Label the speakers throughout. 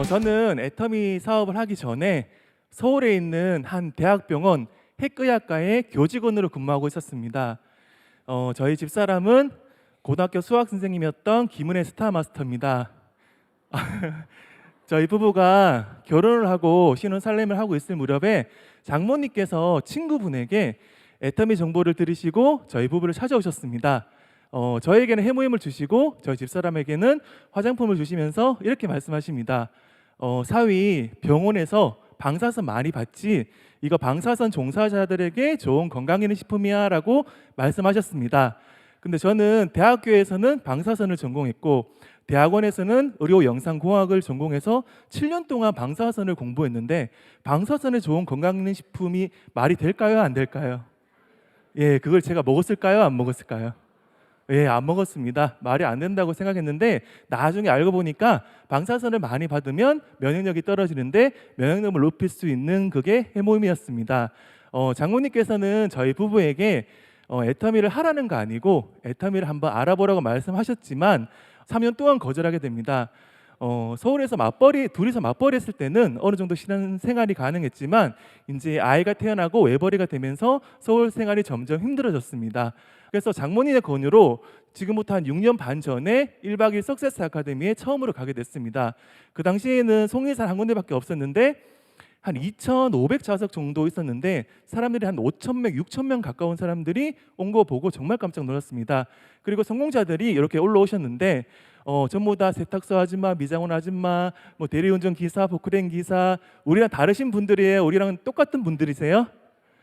Speaker 1: 저는 애터미 사업을 하기 전에 서울에 있는 한 대학병원 핵의학과의 교직원으로 근무하고 있었습니다. 저희 집사람은 고등학교 수학 선생님이었던 김은혜 스타 마스터입니다. 저희 부부가 결혼을 하고 신혼 살림을 하고 있을 무렵에 장모님께서 친구분에게 애터미 정보를 들으시고 저희 부부를 찾아오셨습니다. 저에게는 해모임을 주시고 저희 집사람에게는 화장품을 주시면서 이렇게 말씀하십니다. 사위, 병원에서 방사선 많이 받지? 이거 방사선 종사자들에게 좋은 건강기능식품이야 라고 말씀하셨습니다. 근데 저는 대학교에서는 방사선을 전공했고 대학원에서는 의료영상공학을 전공해서 7년 동안 방사선을 공부했는데 방사선에 좋은 건강기능식품이 말이 될까요? 안 될까요? 예, 그걸 제가 먹었을까요? 안 먹었을까요? 예, 안 먹었습니다. 말이 안 된다고 생각했는데 나중에 알고 보니까 방사선을 많이 받으면 면역력이 떨어지는데 면역력을 높일 수 있는 그게 해모임이었습니다. 장모님께서는 저희 부부에게 애터미를 하라는 거 아니고 애터미를 한번 알아보라고 말씀하셨지만 3년 동안 거절하게 됩니다. 서울에서 둘이서 맞벌이 했을 때는 어느 정도 신앙생활이 가능했지만 이제 아이가 태어나고 외벌이가 되면서 서울 생활이 점점 힘들어졌습니다. 그래서 장모님의 권유로 지금부터 한 6년 반 전에 1박 2일 석세스 아카데미에 처음으로 가게 됐습니다. 그 당시에는 송리산 한 군데밖에 없었는데 한 2,500좌석 정도 있었는데 사람들이 한 5,000명, 6,000명 가까운 사람들이 온 거 보고 정말 깜짝 놀랐습니다. 그리고 성공자들이 이렇게 올라오셨는데 전부 다 세탁소 아줌마, 미장원 아줌마, 뭐 대리운전 기사, 포크레인 기사, 우리랑 다르신 분들이에요? 우리랑 똑같은 분들이세요?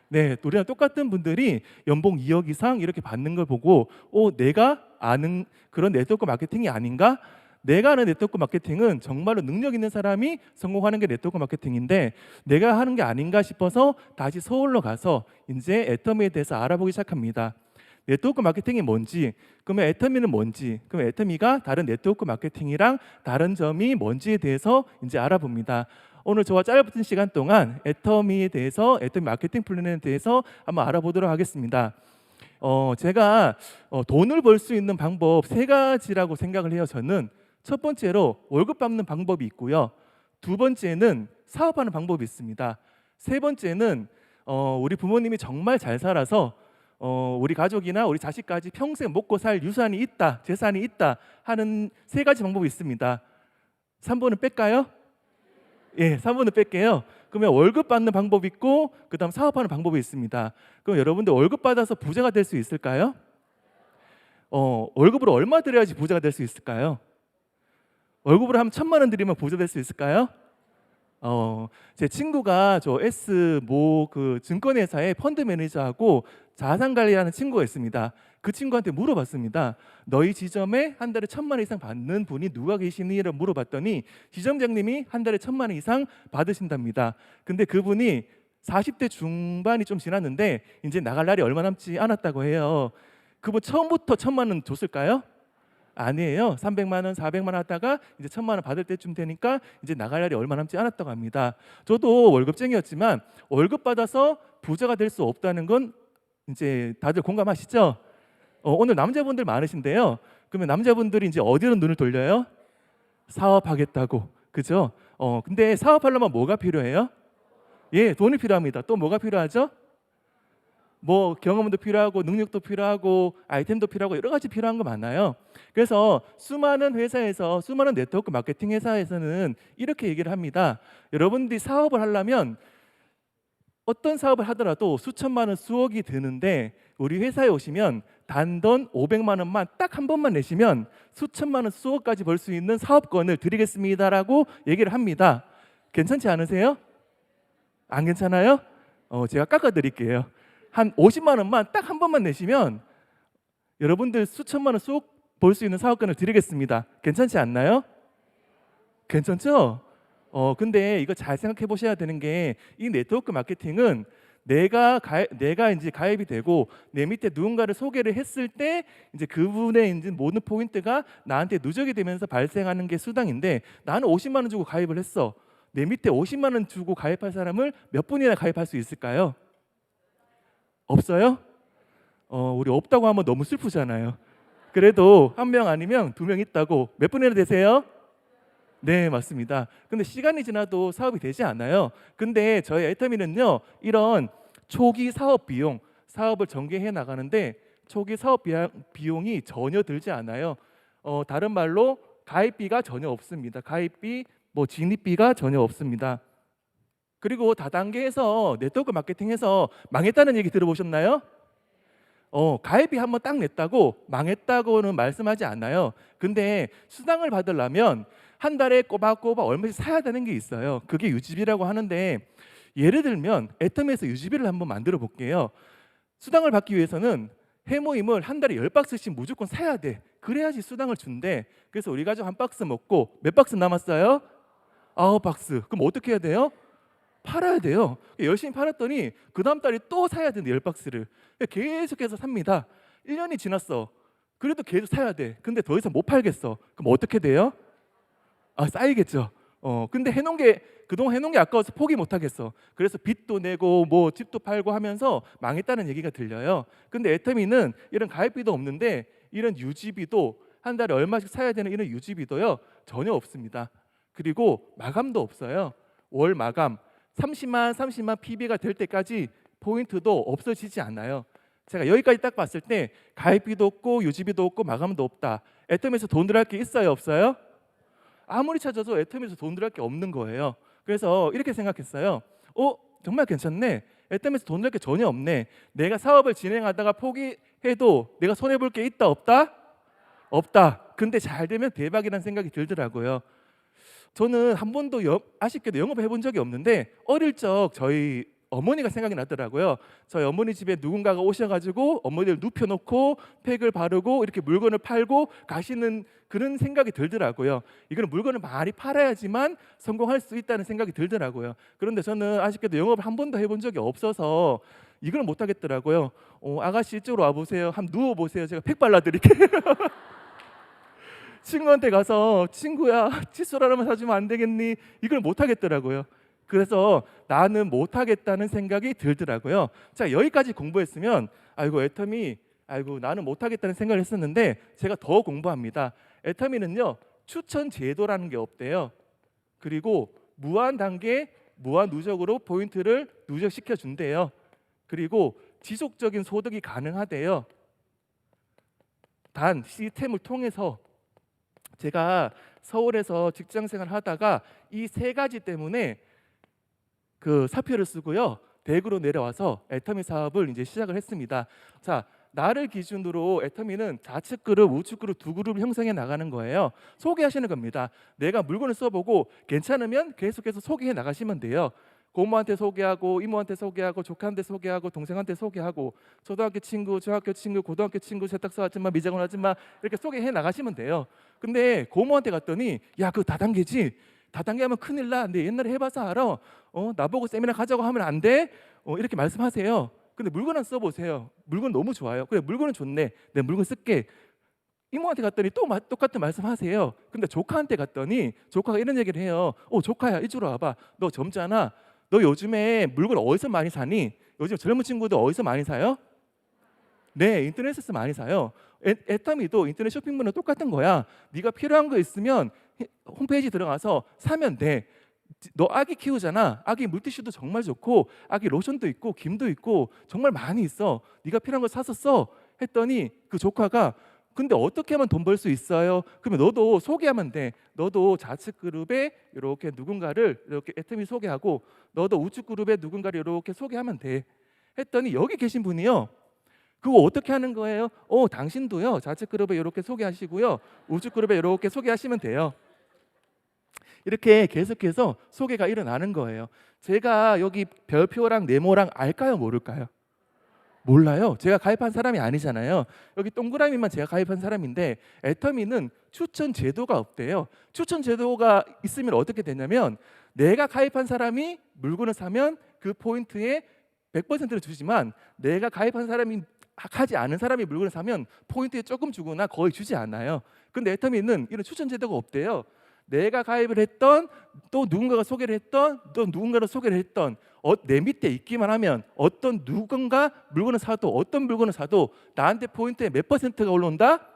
Speaker 1: 네, 우리랑 똑같은 분들이 연봉 2억 이상 이렇게 받는 걸 보고 내가 아는 그런 네트워크 마케팅이 아닌가? 내가 아는 네트워크 마케팅은 정말로 능력 있는 사람이 성공하는 게 네트워크 마케팅인데 내가 하는 게 아닌가 싶어서 다시 서울로 가서 이제 애터미에 대해서 알아보기 시작합니다. 네트워크 마케팅이 뭔지, 그러면 애터미는 뭔지, 그럼 애터미가 다른 네트워크 마케팅이랑 다른 점이 뭔지에 대해서 이제 알아봅니다. 오늘 저와 짧은 시간 동안 애터미에 대해서, 애터미 마케팅 플랜에 대해서 한번 알아보도록 하겠습니다. 제가 돈을 벌 수 있는 방법 3가지라고 생각을 해요. 저는 첫 번째로 월급 받는 방법이 있고요. 두 번째는 사업하는 방법이 있습니다. 세 번째는 우리 부모님이 정말 잘 살아서 우리 가족이나 우리 자식까지 평생 먹고 살 유산이 있다, 재산이 있다 하는 3가지 방법이 있습니다. 3번은 뺄까요? 예, 3번은 뺄게요. 그러면 월급 받는 방법이 있고 그 다음 사업하는 방법이 있습니다. 그럼 여러분들 월급 받아서 부자가 될 수 있을까요? 월급으로 얼마 드려야지 부자가 될 수 있을까요? 월급으로 하면 1,000만 원 드리면 부자 될 수 있을까요? 제 친구가 저 S모 그 증권회사의 펀드 매니저하고 자산 관리하는 친구가 있습니다. 그 친구한테 물어봤습니다. 너희 지점에 한 달에 1,000만 원 이상 받는 분이 누가 계시니?라고 물어봤더니 지점장님이 한 달에 1,000만 원 이상 받으신답니다. 근데 그분이 40대 중반이 좀 지났는데 이제 나갈 날이 얼마 남지 않았다고 해요. 그분 처음부터 1,000만 원 줬을까요? 아니에요. 300만 원, 400만 원 하다가 이제 1,000만 원 받을 때쯤 되니까 이제 나갈 날이 얼마 남지 않았다고 합니다. 저도 월급쟁이였지만 월급 받아서 부자가 될 수 없다는 건 이제 다들 공감하시죠? 오늘 남자분들 많으신데요. 그러면 남자분들이 이제 어디로 눈을 돌려요? 사업하겠다고, 그죠? 근데 사업하려면 뭐가 필요해요? 예, 돈이 필요합니다. 또 뭐가 필요하죠? 뭐 경험도 필요하고 능력도 필요하고 아이템도 필요하고 여러 가지 필요한 거 많아요. 그래서 수많은 회사에서, 수많은 네트워크 마케팅 회사에서는 이렇게 얘기를 합니다. 여러분들이 사업을 하려면 어떤 사업을 하더라도 수천만 원, 수억이 드는데 우리 회사에 오시면 단돈 500만 원만 딱 한 번만 내시면 수천만 원, 수억까지 벌 수 있는 사업권을 드리겠습니다라고 얘기를 합니다. 괜찮지 않으세요? 안 괜찮아요? 제가 깎아드릴게요. 한 50만 원만 딱 한 번만 내시면 여러분들 수천만 원 쏙 벌 수 있는 사업권을 드리겠습니다. 괜찮지 않나요? 괜찮죠? 근데 이거 잘 생각해 보셔야 되는 게 이 네트워크 마케팅은 내가 이제 가입이 되고 내 밑에 누군가를 소개를 했을 때 이제 그분의 이제 모든 포인트가 나한테 누적이 되면서 발생하는 게 수당인데 나는 50만 원 주고 가입을 했어. 내 밑에 50만 원 주고 가입할 사람을 몇 분이나 가입할 수 있을까요? 없어요? 우리 없다고 하면 너무 슬프잖아요. 그래도 한 명 아니면 2명 있다고. 몇 분이나 되세요? 네, 맞습니다. 근데 시간이 지나도 사업이 되지 않아요. 근데 저희 애터미는요, 이런 초기 사업 비용, 사업을 전개해 나가는데 초기 사업 비용이 전혀 들지 않아요. 다른 말로 가입비가 전혀 없습니다. 가입비, 뭐 진입비가 전혀 없습니다. 그리고 다단계에서 네트워크 마케팅에서 망했다는 얘기 들어보셨나요? 가입비 한번 딱 냈다고 망했다고는 말씀하지 않아요. 근데 수당을 받으려면 한 달에 꼬박꼬박 얼마씩 사야 되는 게 있어요. 그게 유지비라고 하는데, 예를 들면 애터미에서 유지비를 한번 만들어 볼게요. 수당을 받기 위해서는 해모임을 한 달에 10박스씩 무조건 사야 돼. 그래야지 수당을 준대. 그래서 우리 가족 한 박스 먹고 몇 박스 남았어요? 9박스. 그럼 어떻게 해야 돼요? 팔아야 돼요. 열심히 팔았더니 그 다음 달에 또 사야 되는데 10박스를 계속해서 삽니다. 1년이 지났어. 그래도 계속 사야 돼. 근데 더 이상 못 팔겠어. 그럼 어떻게 돼요? 쌓이겠죠. 근데 그동안 해놓은 게 아까워서 포기 못 하겠어. 그래서 빚도 내고 뭐 집도 팔고 하면서 망했다는 얘기가 들려요. 근데 애터미는 이런 가입비도 없는데 이런 유지비도, 한 달에 얼마씩 사야 되는 이런 유지비도요, 전혀 없습니다. 그리고 마감도 없어요. 월 마감 30만 PB가 될 때까지 포인트도 없어지지 않아요. 제가 여기까지 딱 봤을 때 가입비도 없고 유지비도 없고 마감도 없다. 애터미에서 돈 들어갈 게 있어요, 없어요? 아무리 찾아도 애터미에서 돈 들어갈 게 없는 거예요. 그래서 이렇게 생각했어요. 정말 괜찮네. 애터미에서 돈 들어갈 게 전혀 없네. 내가 사업을 진행하다가 포기해도 내가 손해볼 게 있다, 없다? 없다. 근데 잘 되면 대박이라는 생각이 들더라고요. 저는 한 번도 아쉽게도 영업해 본 적이 없는데 어릴 적 저희 어머니가 생각이 나더라고요. 저희 어머니 집에 누군가가 오셔가지고 어머니를 눕혀놓고 팩을 바르고 이렇게 물건을 팔고 가시는 그런 생각이 들더라고요. 이거는 물건을 많이 팔아야지만 성공할 수 있다는 생각이 들더라고요. 그런데 저는 아쉽게도 영업을 한 번도 해본 적이 없어서 이걸 못 하겠더라고요. 아가씨 이쪽으로 와보세요. 한번 누워보세요. 제가 팩 발라드릴게요. 친구한테 가서 친구야 칫솔 하나만 사주면 안 되겠니? 이걸 못 하겠더라고요. 그래서 나는 못 하겠다는 생각이 들더라고요. 자, 여기까지 공부했으면 애터미 나는 못 하겠다는 생각을 했었는데 제가 더 공부합니다. 애터미는요, 추천 제도라는 게 없대요. 그리고 무한 단계 무한 누적으로 포인트를 누적시켜 준대요. 그리고 지속적인 소득이 가능하대요. 단 시스템을 통해서, 제가 서울에서 직장 생활 하다가 이 세 가지 때문에 그 사표를 쓰고요, 대구로 내려와서 애터미 사업을 이제 시작을 했습니다. 자, 나를 기준으로 애터미는 좌측 그룹, 우측 그룹 두 그룹을 형성해 나가는 거예요. 소개하시는 겁니다. 내가 물건을 써보고 괜찮으면 계속해서 소개해 나가시면 돼요. 고모한테 소개하고, 이모한테 소개하고, 조카한테 소개하고, 동생한테 소개하고, 초등학교 친구, 중학교 친구, 고등학교 친구, 세탁소 아줌마, 미장원 아줌마 이렇게 소개해 나가시면 돼요. 근데 고모한테 갔더니 야, 그거 다단계지? 다단계 하면 큰일 나. 내 옛날에 해봐서 알아. 나보고 세미나 가자고 하면 안 돼? 이렇게 말씀하세요. 근데 물건 한 써보세요. 물건 너무 좋아요. 그래, 물건은 좋네. 내 물건 쓸게. 이모한테 갔더니 또 똑같은 말씀하세요. 근데 조카한테 갔더니 조카가 이런 얘기를 해요. 조카야, 이쪽으로 와봐. 너 젊잖아. 너 요즘에 물건 어디서 많이 사니? 요즘 젊은 친구들 어디서 많이 사요? 네, 인터넷에서 많이 사요. 애터미도 인터넷 쇼핑몰은 똑같은 거야. 네가 필요한 거 있으면 홈페이지 들어가서 사면 돼. 너 아기 키우잖아. 아기 물티슈도 정말 좋고, 아기 로션도 있고, 김도 있고, 정말 많이 있어. 네가 필요한 거 사서 써. 했더니 그 조카가 근데 어떻게 하면 돈 벌 수 있어요? 그러면 너도 소개하면 돼. 너도 좌측 그룹에 이렇게 누군가를 이렇게 애터미 소개하고, 너도 우측 그룹에 누군가를 이렇게 소개하면 돼. 했더니 여기 계신 분이요, 그거 어떻게 하는 거예요? 당신도요, 좌측 그룹에 이렇게 소개하시고요, 우측 그룹에 이렇게 소개하시면 돼요. 이렇게 계속해서 소개가 일어나는 거예요. 제가 여기 별표랑 네모랑 알까요, 모를까요? 몰라요. 제가 가입한 사람이 아니잖아요. 여기 동그라미만 제가 가입한 사람인데, 애터미는 추천 제도가 없대요. 추천 제도가 있으면 어떻게 되냐면, 내가 가입한 사람이 물건을 사면 그 포인트에 100%를 주지만, 내가 가입한 사람이 하지 않은 사람이 물건을 사면 포인트에 조금 주거나 거의 주지 않아요. 근데 애터미는 이런 추천 제도가 없대요. 내가 가입을 했던, 또 누군가가 소개를 했던, 또 누군가를 소개를 했던, 내 밑에 있기만 하면 어떤 누군가 물건을 사도, 어떤 물건을 사도 나한테 포인트에 몇 %가 올라온다?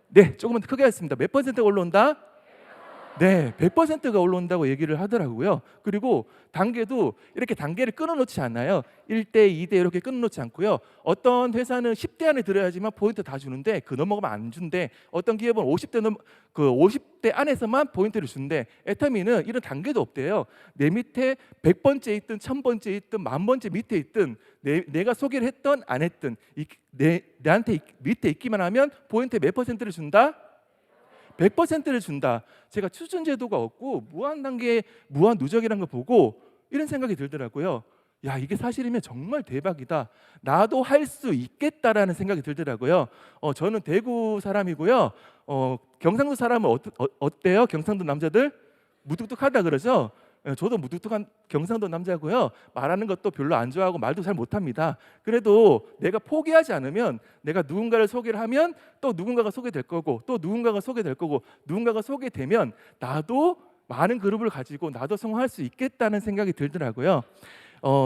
Speaker 1: 네, 조금만 더 크게 하겠습니다. 몇 %가 올라온다? 네, 100%가 올라온다고 얘기를 하더라고요. 그리고 단계도 이렇게 단계를 끊어놓지 않아요. 1대, 2대 이렇게 끊어놓지 않고요. 어떤 회사는 10대 안에 들어야지만 포인트 다 주는데 그 넘어가면 안 준대. 어떤 기업은 50대 안에서만 포인트를 준대. 애터미는 이런 단계도 없대요. 내 밑에 100번째 있든 1000번째 있든 10,000번째 밑에 있든 내가 소개를 했던 안 했든 내한테 밑에 있기만 하면 포인트 몇 퍼센트를 준다? 100%를 준다. 제가 추천 제도가 없고 무한 단계, 무한 누적이라는 걸 보고 이런 생각이 들더라고요. 야, 이게 사실이면 정말 대박이다. 나도 할 수 있겠다라는 생각이 들더라고요. 저는 대구 사람이고요. 경상도 사람은 어때요? 경상도 남자들 무뚝뚝하다 그러죠? 저도 무뚝뚝한 경상도 남자고요. 말하는 것도 별로 안 좋아하고 말도 잘 못합니다. 그래도 내가 포기하지 않으면, 내가 누군가를 소개를 하면 또 누군가가 소개될 거고, 또 누군가가 소개될 거고, 누군가가 소개되면 나도 많은 그룹을 가지고 나도 성공할 수 있겠다는 생각이 들더라고요.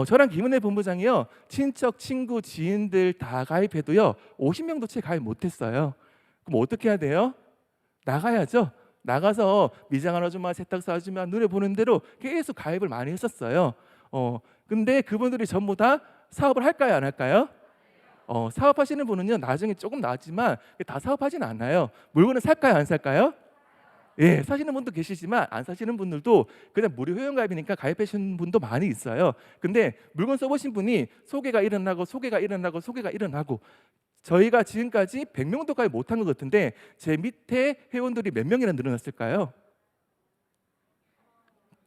Speaker 1: 저랑 김은혜 본부장이요, 친척, 친구, 지인들 다 가입해도요 50명도 채 가입 못했어요. 그럼 어떻게 해야 돼요? 나가야죠. 나가서 미장한 아줌마, 세탁소 아줌마 눈에 보는 대로 계속 가입을 많이 했었어요. 근데 그분들이 전부 다 사업을 할까요, 안 할까요? 사업하시는 분은요 나중에 조금 나왔지만 다 사업하진 않아요. 물건을 살까요, 안 살까요? 예, 사시는 분도 계시지만 안 사시는 분들도 그냥 무료 회원가입이니까 가입하시는 분도 많이 있어요. 근데 물건 써보신 분이 소개가 일어나고 소개가 일어나고 소개가 일어나고, 저희가 지금까지 100명도 가입 못한 것 같은데 제 밑에 회원들이 몇 명이나 늘어났을까요?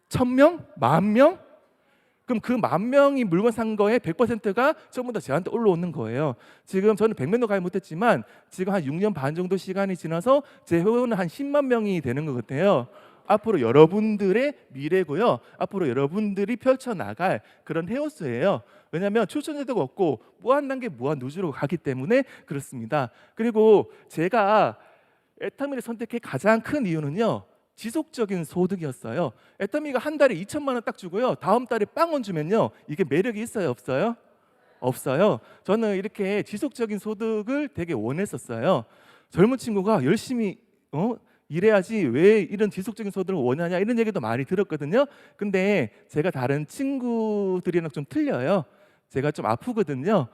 Speaker 1: 1000명? 10,000명? 그럼 그 10,000명이 물건 산 거에 100%가 전부 다 저한테 올라오는 거예요. 지금 저는 100명도 가입 못했지만 지금 한 6년 반 정도 시간이 지나서 제 회원은 한 10만 명이 되는 것 같아요. 앞으로 여러분들의 미래고요. 앞으로 여러분들이 펼쳐나갈 그런 헤어스예요. 왜냐하면 추천 제도가 없고 무한 단계 무한 누주로 가기 때문에 그렇습니다. 그리고 제가 애터미를 선택해 가장 큰 이유는요, 지속적인 소득이었어요. 애터미가 한 달에 2천만 원 딱 주고요, 다음 달에 빵원 주면요, 이게 매력이 있어요, 없어요? 없어요. 저는 이렇게 지속적인 소득을 되게 원했었어요. 젊은 친구가 열심히 일해야지 왜 이런 지속적인 소득을 원하냐, 이런 얘기도 많이 들었거든요. 근데 제가 다른 친구들이랑 좀 틀려요. 제가 좀 아프거든요.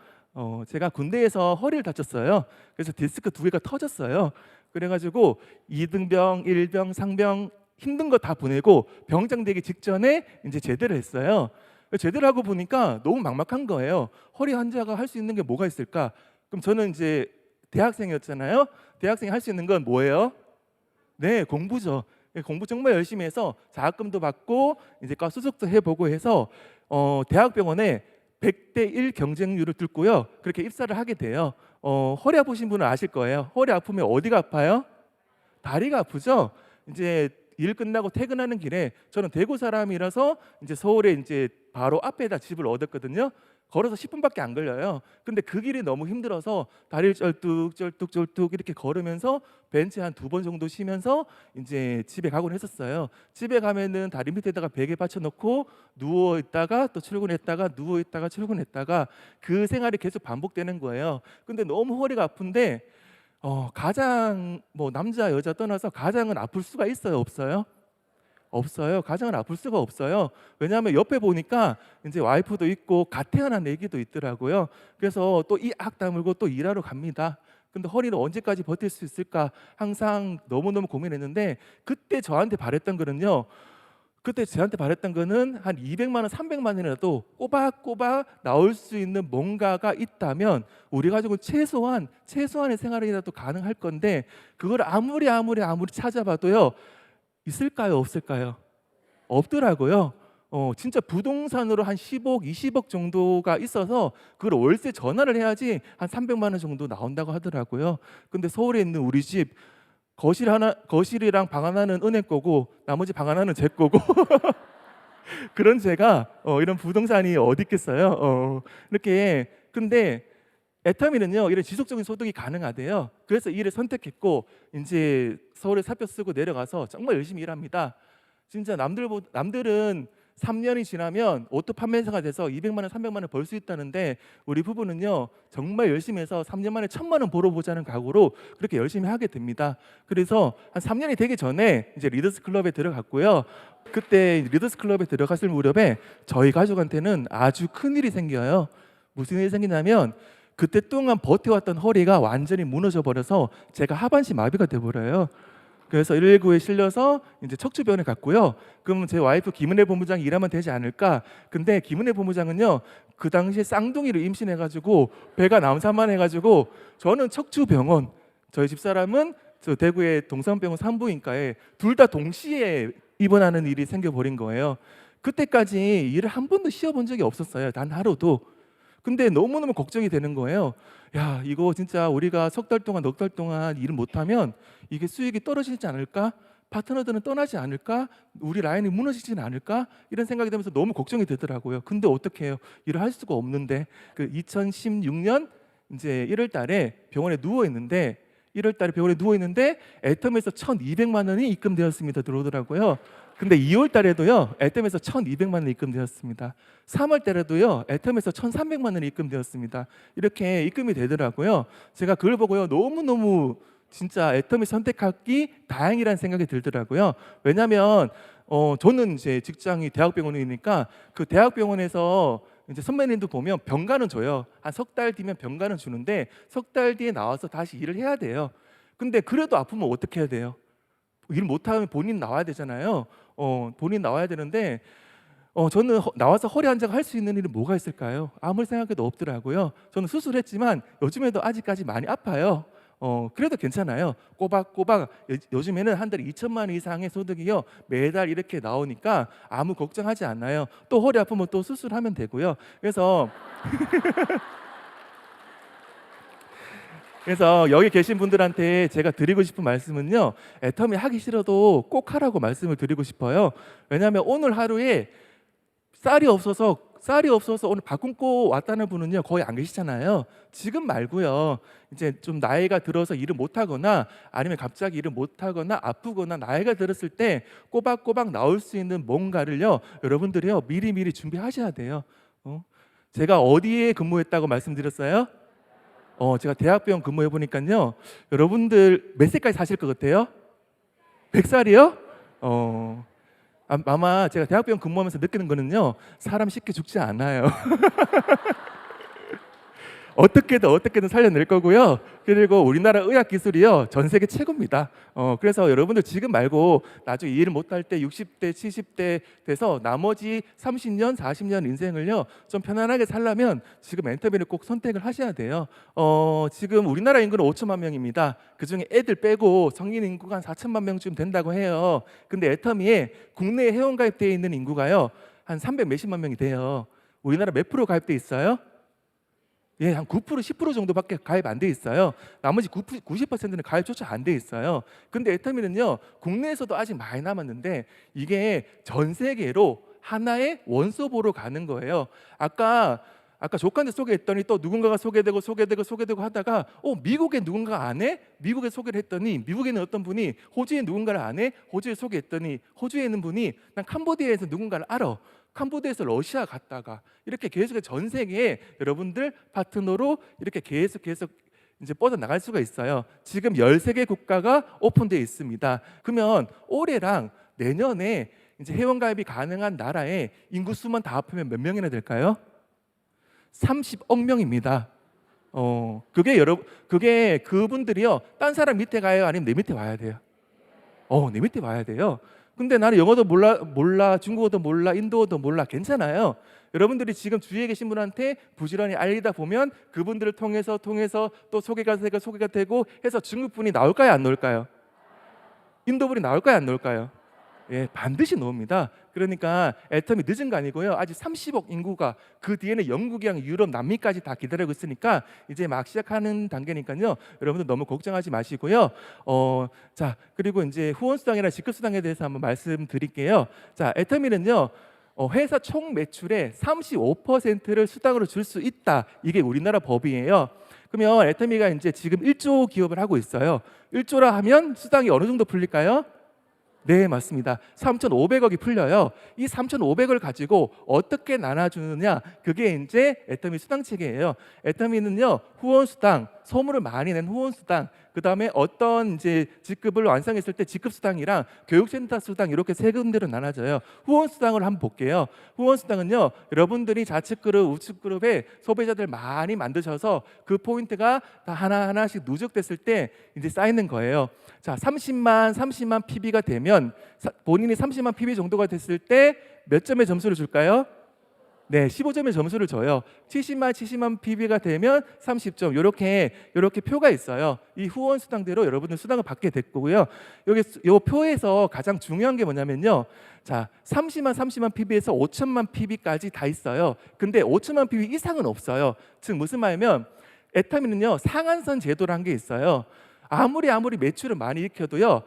Speaker 1: 제가 군대에서 허리를 다쳤어요. 그래서 디스크 2개가 터졌어요. 그래가지고 2등병, 1병, 상병 힘든 거 다 보내고 병장 되기 직전에 이제 제대를 했어요. 제대를 하고 보니까 너무 막막한 거예요. 허리 환자가 할 수 있는 게 뭐가 있을까? 그럼 저는 이제 대학생이었잖아요. 대학생이 할 수 있는 건 뭐예요? 네, 공부죠. 공부 정말 열심히 해서 장학금도 받고 이제 과 수석도 해보고 해서 대학병원에 100대 1 경쟁률을 뚫고요, 그렇게 입사를 하게 돼요. 허리 아프신 분은 아실 거예요. 허리 아프면 어디가 아파요? 다리가 아프죠. 이제 일 끝나고 퇴근하는 길에, 저는 대구 사람이라서 이제 서울에 이제 바로 앞에다 집을 얻었거든요. 걸어서 10분밖에 안 걸려요. 근데 그 길이 너무 힘들어서 다리를 쩔뚝 이렇게 걸으면서 벤치 한 2번 정도 쉬면서 이제 집에 가곤 했었어요. 집에 가면은 다리 밑에다가 베개 받쳐놓고 누워 있다가 또 출근했다가 누워 있다가 출근했다가 그 생활이 계속 반복되는 거예요. 근데 너무 허리가 아픈데 가장 뭐 남자 여자 떠나서 가장은 아플 수가 있어요, 없어요? 없어요. 가장은 아플 수가 없어요. 왜냐하면 옆에 보니까 이제 와이프도 있고 갓 태어난 애기도 있더라고요. 그래서 또 이 악 다물고 또 일하러 갑니다. 근데 허리는 언제까지 버틸 수 있을까 항상 너무너무 고민했는데, 그때 저한테 바랬던 거는 한 200만 원, 300만 원이라도 꼬박꼬박 나올 수 있는 뭔가가 있다면 우리 가족은 최소한의 생활이라도 가능할 건데, 그걸 아무리 찾아봐도요, 있을까요, 없을까요? 없더라고요. 진짜 부동산으로 한 10억, 20억 정도가 있어서 그걸 월세 전화를 해야지 한 300만 원 정도 나온다고 하더라고요. 근데 서울에 있는 우리 집 거실이랑 방 하나는 은행 거고 나머지 방 하나는 제 거고 그런 제가 이런 부동산이 어디 있겠어요. 이렇게. 근데 애터미는요, 이런 지속적인 소득이 가능하대요. 그래서 이 일을 선택했고 이제 서울에 사표 쓰고 내려가서 정말 열심히 일합니다. 진짜 남들은 3년이 지나면 오토 판매사가 돼서 200만 원, 300만 원 벌 수 있다는데 우리 부부는요 정말 열심히 해서 3년 만에 1,000만 원 벌어보자는 각오로 그렇게 열심히 하게 됩니다. 그래서 한 3년이 되기 전에 이제 리더스 클럽에 들어갔고요. 그때 리더스 클럽에 들어갔을 무렵에 저희 가족한테는 아주 큰 일이 생겨요. 무슨 일이 생기냐면 그때 동안 버텨왔던 허리가 완전히 무너져 버려서 제가 하반신 마비가 돼 버려요. 그래서 119에 실려서 이제 척추병원에 갔고요. 그러면 제 와이프 김은혜 본부장이 일하면 되지 않을까? 근데 김은혜 본부장은요 그 당시에 쌍둥이를 임신해가지고 배가 남산만해가지고 저는 척추병원, 저희 집사람은 저 대구의 동산병원 산부인과에 둘 다 동시에 입원하는 일이 생겨버린 거예요. 그때까지 일을 한 번도 쉬어본 적이 없었어요. 단 하루도. 근데 너무너무 걱정이 되는 거예요. 야, 이거 진짜 우리가 석 달 동안, 넉 달 동안 일을 못하면 이게 수익이 떨어지지 않을까? 파트너들은 떠나지 않을까? 우리 라인이 무너지지는 않을까? 이런 생각이 들면서 너무 걱정이 되더라고요. 근데 어떻게 해요? 일을 할 수가 없는데 그 2016년 이제 1월 달에 병원에 누워 있는데 1월 달에 병원에 누워 있는데 애텀에서 1,200만 원이 입금되었습니다. 들어오더라고요. 근데 2월 달에도요 애텀에서 1,200만 원이 입금되었습니다. 3월 달에도요 애텀에서 1,300만 원이 입금되었습니다. 이렇게 입금이 되더라고요. 제가 그걸 보고요 너무너무 진짜 애텀이 선택하기 다행이라는 생각이 들더라고요. 왜냐하면 저는 이제 직장이 대학병원이니까 그 대학병원에서 이제 선배님도 보면 병가는 줘요. 한 석 달 뒤면 병가는 주는데 석 달 뒤에 나와서 다시 일을 해야 돼요. 근데 그래도 아프면 어떻게 해야 돼요? 일 못하면 본인 나와야 되잖아요. 본인 나와야 되는데 저는 나와서 허리 한장 할 수 있는 일이 뭐가 있을까요? 아무리 생각해도 없더라고요. 저는 수술했지만 요즘에도 아직까지 많이 아파요. 그래도 괜찮아요. 꼬박꼬박 요즘에는 한 달에 2천만 원 이상의 소득이요 매달 이렇게 나오니까 아무 걱정하지 않아요. 또 허리 아프면 또 수술하면 되고요. 그래서 여기 계신 분들한테 제가 드리고 싶은 말씀은요 애터미 하기 싫어도 꼭 하라고 말씀을 드리고 싶어요. 왜냐하면 오늘 하루에 쌀이 없어서 오늘 밥 굶고 왔다는 분은요 거의 안 계시잖아요. 지금 말고요 이제 좀 나이가 들어서 일을 못하거나 아니면 갑자기 일을 못하거나 아프거나 나이가 들었을 때 꼬박꼬박 나올 수 있는 뭔가를요 여러분들이요 미리미리 준비하셔야 돼요. 제가 어디에 근무했다고 말씀드렸어요? 제가 대학병원 근무해 보니까요 여러분들 몇 살까지 사실 것 같아요? 100살이요? 아마 제가 대학병원 근무하면서 느끼는 거는요 사람 쉽게 죽지 않아요. 어떻게든 살려낼 거고요. 그리고 우리나라 의학 기술이요 전 세계 최고입니다. 그래서 여러분들 지금 말고 나중에 일을 못할 때 60대, 70대 돼서 나머지 30년, 40년 인생을요 좀 편안하게 살려면 지금 엔터비를 꼭 선택을 하셔야 돼요. 지금 우리나라 인구는 5천만 명입니다. 그중에 애들 빼고 성인 인구가 한 4천만 명쯤 된다고 해요. 근데 애터미에 국내에 회원 가입되어 있는 인구가요 한 300 몇십만 명이 돼요. 우리나라 몇 프로 가입돼 있어요? 예, 한 9%, 10% 정도밖에 가입 안 돼 있어요. 나머지 90%는 가입조차 안 돼 있어요. 근데 애터미는요 국내에서도 아직 많이 남았는데 이게 전 세계로 하나의 원소보로 가는 거예요. 아까 조카한테 소개했더니 또 누군가가 소개되고 하다가 미국에 누군가 안 해? 미국에 소개를 했더니 미국에 있는 어떤 분이 호주에 누군가를 안 해? 호주에 소개했더니 호주에 있는 분이 난 캄보디아에서 누군가를 알아. 캄보디아에서 러시아 갔다가 이렇게 계속 전 세계에 여러분들 파트너로 이렇게 계속 이제 뻗어나갈 수가 있어요. 지금 13개 국가가 오픈되어 있습니다. 그러면 올해랑 내년에 이제 회원가입이 가능한 나라의 인구 수만 다 합하면 몇 명이나 될까요? 30억 명입니다. 그게 그분들이요 딴 사람 밑에 가요? 아니면 내 밑에 와야 돼요? 내 밑에 와야 돼요. 근데 나는 영어도 몰라, 중국어도 몰라, 인도어도 몰라. 괜찮아요. 여러분들이 지금 주위에 계신 분한테 부지런히 알리다 보면 그분들을 통해서 또 소개가 되고 해서 중국분이 나올까요, 안 나올까요? 인도분이 나올까요, 안 나올까요? 예, 반드시 나옵니다. 그러니까 애텀이 늦은 거 아니고요. 아직 30억 인구가 그 뒤에는 영국이랑 유럽, 남미까지 다 기다리고 있으니까 이제 막 시작하는 단계니까요. 여러분들 너무 걱정하지 마시고요. 자, 그리고 이제 후원수당이나 직급수당에 대해서 한번 말씀드릴게요. 자, 애텀이는요. 회사 총 매출의 35%를 수당으로 줄 수 있다. 이게 우리나라 법이에요. 그러면 애터미가 이제 지금 1조 기업을 하고 있어요. 1조라 하면 수당이 어느 정도 풀릴까요? 네, 맞습니다. 3,500억이 풀려요. 이 3,500억을 가지고 어떻게 나눠주느냐, 그게 이제 애터미 수당 체계예요. 애터미는요, 후원 수당, 소문을 많이 낸 후원 수당, 그 다음에 어떤 이제 직급을 완성했을 때 직급 수당이랑 교육센터 수당 이렇게 세 군데로 나눠져요. 후원 수당을 한번 볼게요. 후원 수당은요, 여러분들이 좌측 그룹, 우측 그룹에 소비자들 많이 만드셔서 그 포인트가 다 하나하나씩 누적됐을 때 이제 쌓이는 거예요. 자, 30만 PB가 되면 본인이 30만 PB 정도가 됐을 때 몇 점의 점수를 줄까요? 네, 15점의 점수를 줘요. 70만 PB가 되면 30점. 이렇게 표가 있어요. 이 후원 수당대로 여러분들 수당을 받게 됐고요. 여기 이 표에서 가장 중요한 게 뭐냐면요. 자, 30만 PB에서 5천만 PB까지 다 있어요. 근데 5천만 PB 이상은 없어요. 즉 무슨 말이냐면 애터미는요, 상한선 제도라는 게 있어요. 아무리 매출을 많이 일으켜도요,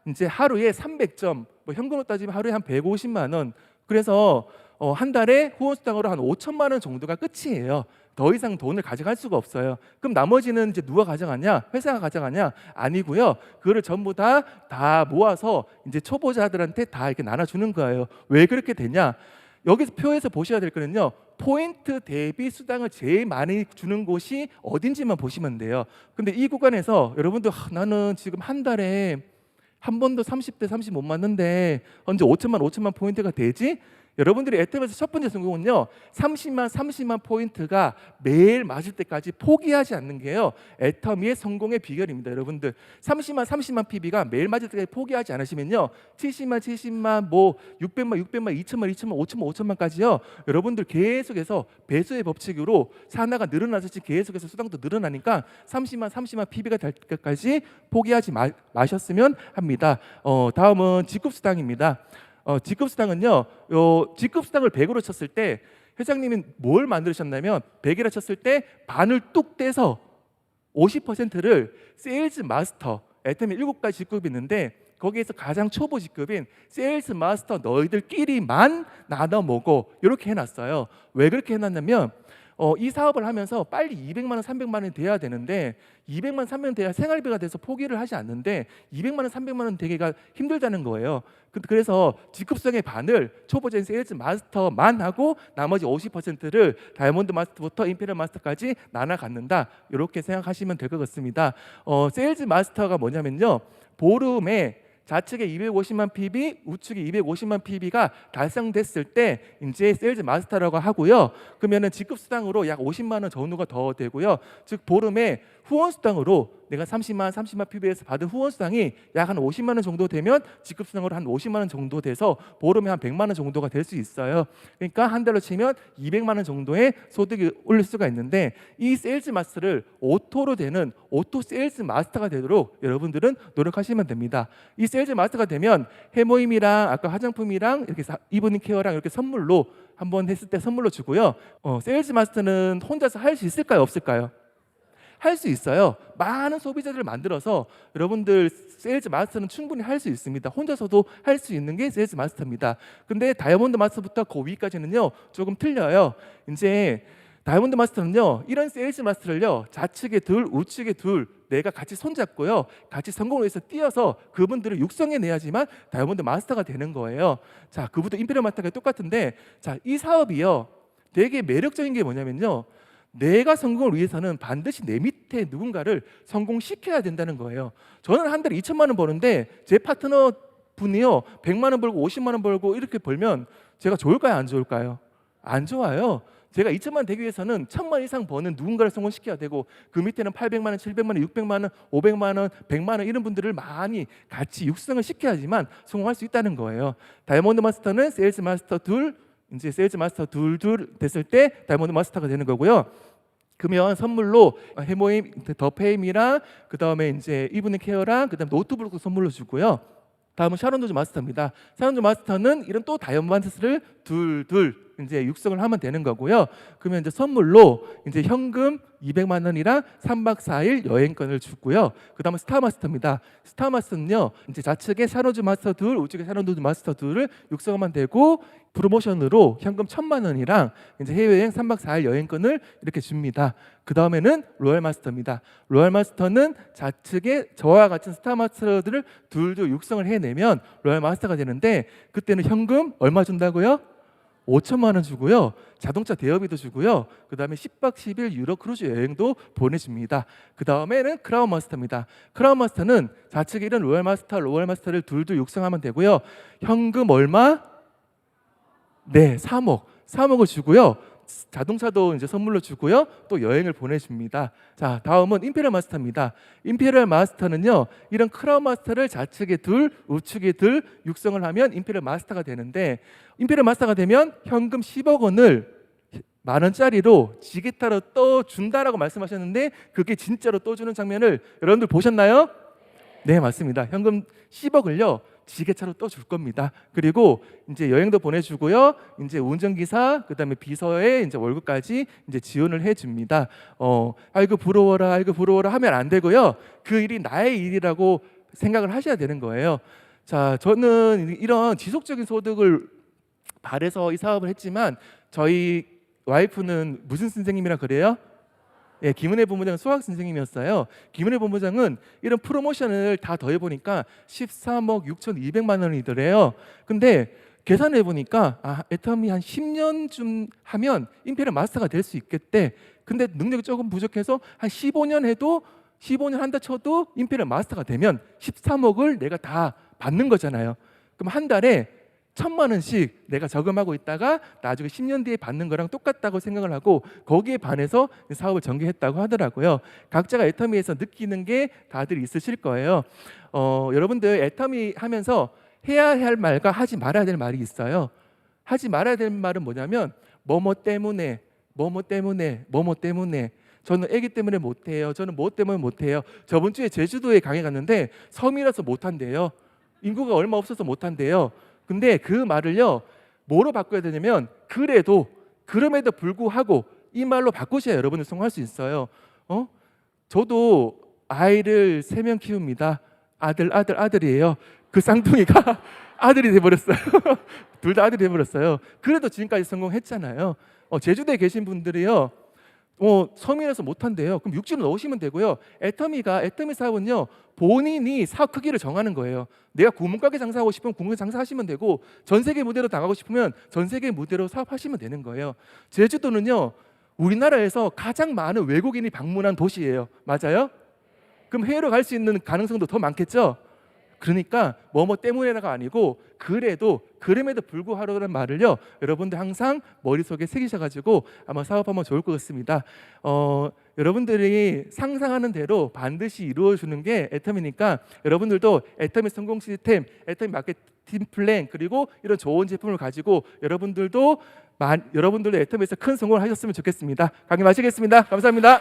Speaker 1: 이제 하루에 300점, 뭐 현금으로 따지면 하루에 한 150만 원. 그래서 한 달에 후원수당으로 한 5천만 원 정도가 끝이에요. 더 이상 돈을 가져갈 수가 없어요. 그럼 나머지는 이제 누가 가져가냐? 회사가 가져가냐? 아니고요. 그거를 전부 다 모아서 이제 초보자들한테 다 이렇게 나눠주는 거예요. 왜 그렇게 되냐? 여기서 표에서 보셔야 될 거는요, 포인트 대비 수당을 제일 많이 주는 곳이 어딘지만 보시면 돼요. 근데 이 구간에서 여러분들 나는 지금 한 달에 한 번도 30대 30 못 맞는데 언제 5천만 포인트가 되지? 여러분들이 애터미에서 첫 번째 성공은요, 30만 포인트가 매일 맞을 때까지 포기하지 않는 게요, 애터미의 성공의 비결입니다. 여러분들 30만 PB가 매일 맞을 때까지 포기하지 않으시면요, 70만 뭐 600만 2천만 5천만까지요, 여러분들 계속해서 배수의 법칙으로 산하가 늘어나듯이 계속해서 수당도 늘어나니까 30만 PB가 될 때까지 포기하지 마셨으면 합니다. 다음은 직급수당입니다. 직급수당은요, 직급수당을 100으로 쳤을 때 회장님이 뭘 만드셨냐면 100이라 쳤을 때 반을 뚝 떼서 50%를 세일즈 마스터, 애터미 7가지 직급이 있는데 거기에서 가장 초보 직급인 세일즈 마스터 너희들끼리만 나눠 먹어, 이렇게 해놨어요. 왜 그렇게 해놨냐면 이 사업을 하면서 빨리 200만 원, 300만 원이 돼야 되는데 200만 원, 300만 원 돼야 생활비가 돼서 포기를 하지 않는데 200만 원, 300만 원 되기가 힘들다는 거예요. 그래서 직급성의 반을 초보자인 세일즈 마스터만 하고 나머지 50%를 다이아몬드 마스터부터 임페리얼 마스터까지 나눠 갖는다, 이렇게 생각하시면 될 것 같습니다. 세일즈 마스터가 뭐냐면요, 보름에 좌측에 250만 PB, 우측에 250만 PB가 달성됐을 때 이제 세일즈 마스터라고 하고요. 그러면은 직급 수당으로 약 50만 원 정도가 더 되고요. 즉 보름에 후원 수당으로 내가 30만 PB에서 받은 후원 수당이 약 한 50만 원 정도 되면 직급 수당으로 한 50만 원 정도 돼서 보름에 한 100만 원 정도가 될 수 있어요. 그러니까 한 달로 치면 200만 원 정도의 소득이 올릴 수가 있는데, 이 세일즈 마스터를 오토로 되는 오토 세일즈 마스터가 되도록 여러분들은 노력하시면 됩니다. 이 세일즈 마스터가 되면 해모임이랑 아까 화장품이랑 이렇게 이브닝 케어랑 이렇게 선물로 한번 했을 때 선물로 주고요. 세일즈 마스터는 혼자서 할 수 있을까요, 없을까요? 할 수 있어요. 많은 소비자들을 만들어서 여러분들 세일즈 마스터는 충분히 할 수 있습니다. 혼자서도 할 수 있는 게 세일즈 마스터입니다. 근데 다이아몬드 마스터부터 그 위까지는요, 조금 틀려요. 이제 다이아몬드 마스터는요, 이런 세일즈 마스터를요, 좌측에 둘, 우측에 둘, 내가 같이 손잡고요, 같이 성공을 위해서 뛰어서 그분들을 육성해 내야지만 다이아몬드 마스터가 되는 거예요. 자, 그부터 임페리얼 마스터가 똑같은데, 자, 이 사업이요, 되게 매력적인 게 뭐냐면요, 내가 성공을 위해서는 반드시 내 밑에 누군가를 성공시켜야 된다는 거예요. 저는 한 달에 2천만 원 버는데 제 파트너 분이요, 100만 원 벌고 50만 원 벌고 이렇게 벌면 제가 좋을까요, 안 좋을까요? 안 좋아요. 제가 2천만 원 되기 위해서는 1,000만 이상 버는 누군가를 성공시켜야 되고, 그 밑에는 800만 원, 700만 원, 600만 원, 500만 원, 100만 원 이런 분들을 많이 같이 육성을 시켜야지만 성공할 수 있다는 거예요. 다이아몬드 마스터는 세일즈 마스터 둘, 이제 세일즈 마스터 둘 됐을 때 다이아몬드 마스터가 되는 거고요. 그러면 선물로 해모임 더 페임이랑 그 다음에 이제 이브닝 케어랑 그 다음에 노트북도 선물로 주고요. 다음은 샤론도즈 마스터입니다. 샤론도즈 마스터는 이런 또 다이아몬드 마스터를 둘 이제 육성을 하면 되는 거고요. 그러면 이제 선물로 이제 현금 200만 원이랑 3박 4일 여행권을 주고요. 그다음에 스타마스터입니다. 스타마스터는요, 이제 좌측에 샤노즈 마스터 둘, 우측에 샤노즈 마스터 둘을 육성하면 되고 프로모션으로 현금 1,000만 원이랑 이제 해외여행 3박 4일 여행권을 이렇게 줍니다. 그 다음에는 로얄 마스터입니다. 로얄 마스터는 좌측에 저와 같은 스타 마스터들을 둘도 육성을 해내면 로얄 마스터가 되는데, 그때는 현금 얼마 준다고요? 5천만 원 주고요. 자동차 대여비도 주고요. 그 다음에 10박 10일 유럽 크루즈 여행도 보내줍니다. 그 다음에는 크라운 마스터입니다. 크라운 마스터는 좌측에 있는 로얄 마스터를 둘도 육성하면 되고요. 현금 얼마? 네, 3억을 주고요. 자동차도 이제 선물로 주고요. 또 여행을 보내줍니다. 자, 다음은 임페리얼 마스터입니다. 임페리얼 마스터는요, 이런 크라운 마스터를 좌측에 둘, 우측에 둘 육성을 하면 임페리얼 마스터가 되는데, 임페리얼 마스터가 되면 현금 10억 원을 만 원짜리로 지게타로 떠준다라고 말씀하셨는데, 그게 진짜로 떠주는 장면을 여러분들 보셨나요? 네, 맞습니다. 현금 10억을요 지게차로 떠줄 겁니다. 그리고 이제 여행도 보내주고요. 이제 운전기사, 그다음에 비서의 이제 월급까지 이제 지원을 해줍니다. 아이고 부러워라, 아이고 부러워라 하면 안 되고요. 그 일이 나의 일이라고 생각을 하셔야 되는 거예요. 자, 저는 이런 지속적인 소득을 바래서 이 사업을 했지만, 저희 와이프는 무슨 선생님이라 그래요? 예, 김은혜 본부장은 수학 선생님이었어요. 김은혜 본부장은 이런 프로모션을 다 더해보니까 13억 6,200만 원이더래요. 근데 계산해 보니까 애터미 한 10년쯤 하면 임페리얼 마스터가 될 수 있겠대. 근데 능력이 조금 부족해서 한 15년 해도, 15년 한다 쳐도 임페리얼 마스터가 되면 13억을 내가 다 받는 거잖아요. 그럼 한 달에 1,000만 원씩 내가 저금하고 있다가 나중에 10년 뒤에 받는 거랑 똑같다고 생각을 하고, 거기에 반해서 사업을 전개했다고 하더라고요. 각자가 애터미에서 느끼는 게 다들 있으실 거예요. 여러분들 애터미 하면서 해야 할 말과 하지 말아야 될 말이 있어요. 하지 말아야 될 말은 뭐냐면 뭐뭐 때문에, 뭐뭐 때문에, 뭐뭐 때문에. 저는 아기 때문에 못해요. 저는 뭐 때문에 못해요. 저번 주에 제주도에 강의 갔는데 섬이라서 못한대요. 인구가 얼마 없어서 못한대요. 근데 그 말을요 뭐로 바꿔야 되냐면, 그래도, 그럼에도 불구하고 이 말로 바꾸셔야 여러분들 성공할 수 있어요. 저도 아이를 3명 키웁니다. 아들이에요. 그 쌍둥이가 아들이 돼버렸어요. 둘 다 아들이 돼버렸어요. 그래도 지금까지 성공했잖아요. 제주도에 계신 분들이요, 섬이라서 못한대요. 그럼 육지로 넣으시면 되고요. 애터미 사업은요, 본인이 사업 크기를 정하는 거예요. 내가 구멍가게 장사하고 싶으면 구멍가게 장사하시면 되고, 전 세계 무대로 나가고 싶으면 전 세계 무대로 사업하시면 되는 거예요. 제주도는요, 우리나라에서 가장 많은 외국인이 방문한 도시예요. 맞아요? 그럼 해외로 갈 수 있는 가능성도 더 많겠죠? 그러니까 뭐뭐 때문에가 아니고 그래도, 그럼에도 불구하고라는 말을요 여러분들 항상 머릿속에 새기셔가지고 아마 사업하면 좋을 것 같습니다. 여러분들이 상상하는 대로 반드시 이루어주는 게 애터미니까, 여러분들도 애터미 성공 시스템, 애터미 마케팅 플랜, 그리고 이런 좋은 제품을 가지고 여러분들도 애터미에서 큰 성공을 하셨으면 좋겠습니다. 강의 마치겠습니다. 감사합니다.